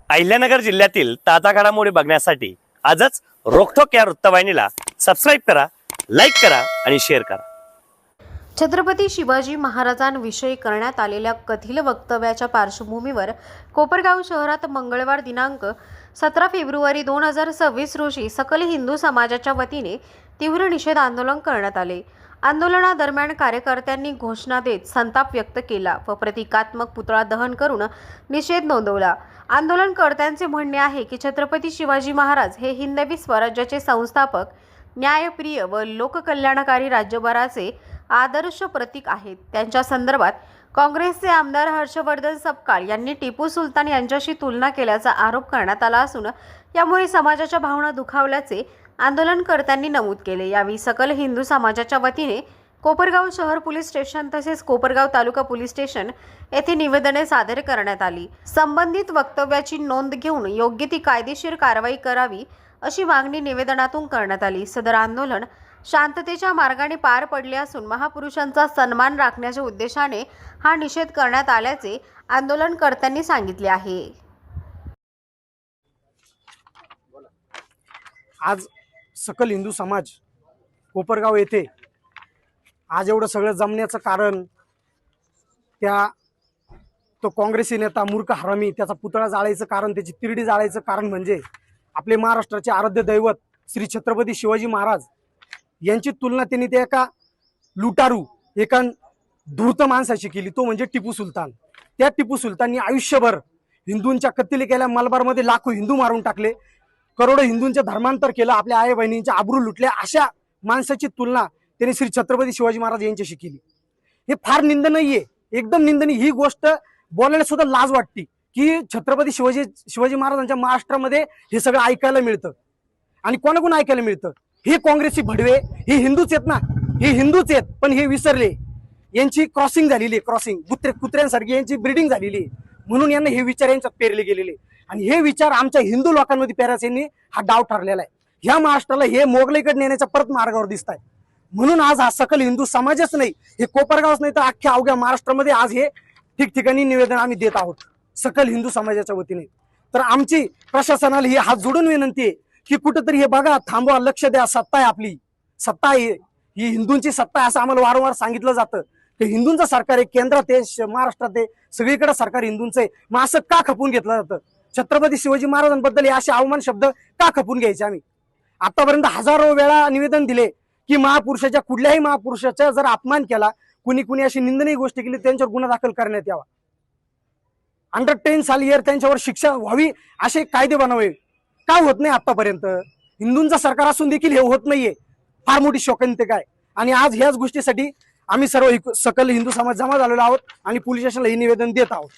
अहिल्यानगर जिल्ह्यातील ताजा घडामोडी बघण्यासाठी आजच रोखोक या वृत्तवाहिनीला सबस्क्राईब करा, लाईक करा आणि शेअर करा। छत्रपती शिवाजी महाराजांविषयी करण्यात आलेल्या कथित वक्तव्याच्या पार्श्वभूमीवर कोपरगाव शहरात मंगळवार दिनांक 17 फेब्रुवारी 2026 रोजी सकल हिंदू समाजाच्या वतीने तीव्र निषेध आंदोलन करण्यात आले। आंदोलनादरम्यान कार्यकर्त्यांनी घोषणा देत संताप व्यक्त केला व प्रतिकात्मक पुतळा दहन करून निषेध नोंदवला। आंदोलनकर्त्यांचे म्हणणे आहे की छत्रपती शिवाजी महाराज हे हिंदवी स्वराज्याचे संस्थापक, न्यायप्रिय व लोककल्याणकारी राज्यभराचे आदर्श प्रतीक आहेत। त्यांच्या संदर्भात काँग्रेसचे आमदार हर्षवर्धन सपकाळ यांनी टिपू सुलतान यांच्याशी तुलना केल्याचा आरोप करण्यात आला असून यामुळे समाजाच्या भावना दुखावल्याचे आंदोलनकर्त्यांनी नमूद केले। यावेळी सकल हिंदू समाजाच्या वतीने कोपरगाव शहर पोलीस स्टेशन तसेच कोपरगाव तालुका पोलीस स्टेशन येथे निवेदने सादर करण्यात आली। संबंधित वक्तव्याची नोंद घेऊन योग्य ती कायदेशीर कारवाई करावी अशी मागणी निवेदनातून करण्यात आली। सदर आंदोलन शांततेच्या मार्गाने पार पडले असून महापुरुषांचा सन्मान राखण्याच्या उद्देशाने हा निषेध करण्यात आल्याचे आंदोलनकर्त्यांनी सांगितले आहे। आज सकल हिंदू समाज कोपरगाव येथे आज एवढं सगळं जमण्याचं कारण तो काँग्रेसी नेता मूर्ख हरामी त्याचा पुतळा जाळायचं कारण, त्याची तिरडी जाळायचं कारण म्हणजे आपले महाराष्ट्राचे आराध्य दैवत श्री छत्रपती शिवाजी महाराज यांची तुलना त्यांनी त्या एका लुटारू, एका धूर्त माणसाशी केली, तो म्हणजे टिपू सुलतान। त्या टिपू सुलताननी आयुष्यभर हिंदूंच्या कत्तली केल्या, मलबारमध्ये लाखो हिंदू मारून टाकले, करोडो हिंदूंचे धर्मांतर केलं, आपल्या आई बहिणींच्या आबरू लुटल्या, अशा माणसाची तुलना त्यांनी श्री छत्रपती शिवाजी महाराज यांच्याशी केली। हे फार निंदनीय आहे, एकदम निंदनीय। ही गोष्ट बोलायला सुद्धा लाज वाटते की छत्रपती शिवाजी महाराजांच्या महाराष्ट्रामध्ये हे सगळं ऐकायला मिळतं। आणि कोणाकोण ऐकायला मिळतं? हे काँग्रेसी भडवे, हे हिंदूच आहेत ना, हे हिंदूच आहेत, पण हे विसरले, यांची क्रॉसिंग झालेली आहे, क्रॉसिंग कुत्र्यांसारखी यांची ब्रीडिंग झालेली आहे, म्हणून यांना हे विचार यांच्यात पेरले गेलेले आणि हे विचार आमच्या हिंदू लोकांमध्ये पेरायचा यांनी हा डाव ठरलेला आहे। ह्या महाराष्ट्राला हे मोगलाईकडे नेण्याच्या परत मार्गावर दिसत आहे। म्हणून आज हा सकल हिंदू समाजच नाही, हे कोपरगावच नाही तर अख्ख्या अवघ्या महाराष्ट्रामध्ये आज हे ठिकठिकाणी निवेदन आम्ही देत आहोत सकल हिंदू समाजाच्या वतीने। तर आमची प्रशासनाला ही हात जोडून विनंती आहे की कुठेतरी हे बघा, थांबवा, लक्ष द्या, सत्ता आहे, आपली सत्ता आहे, ही हिंदूंची सत्ता आहे असं आम्हाला वारंवार सांगितलं जातं। ते हिंदूंचं सरकार आहे, केंद्रात आहे, महाराष्ट्रात आहे, सगळीकडे सरकार हिंदूंचं आहे, मग असं का खपून घेतलं जातं? छत्रपती शिवाजी महाराजांबद्दल हे असे अवमान शब्द का खपून घ्यायचे? आम्ही आतापर्यंत हजारो वेळा निवेदन दिले की महापुरुषाच्या, कुठल्याही महापुरुषाचा जर अपमान केला, कुणी अशी निंदनीय गोष्टी केली, त्यांच्यावर गुन्हा दाखल करण्यात यावा। अंडर 10 साल त्यांच्यावर शिक्षा व्हावी असे कायदे बनावे, का होत नाही आतापर्यंत? हिंदूंचा सरकार असून देखील हे होत नाहीये, फार मोठी शोकांतिका आहे। आणि आज ह्याच गोष्टीसाठी आम्ही सर्व सकल हिंदू समाज जमा झालेलो आहोत आणि पोलीस स्टेशनला हे निवेदन देत आहोत।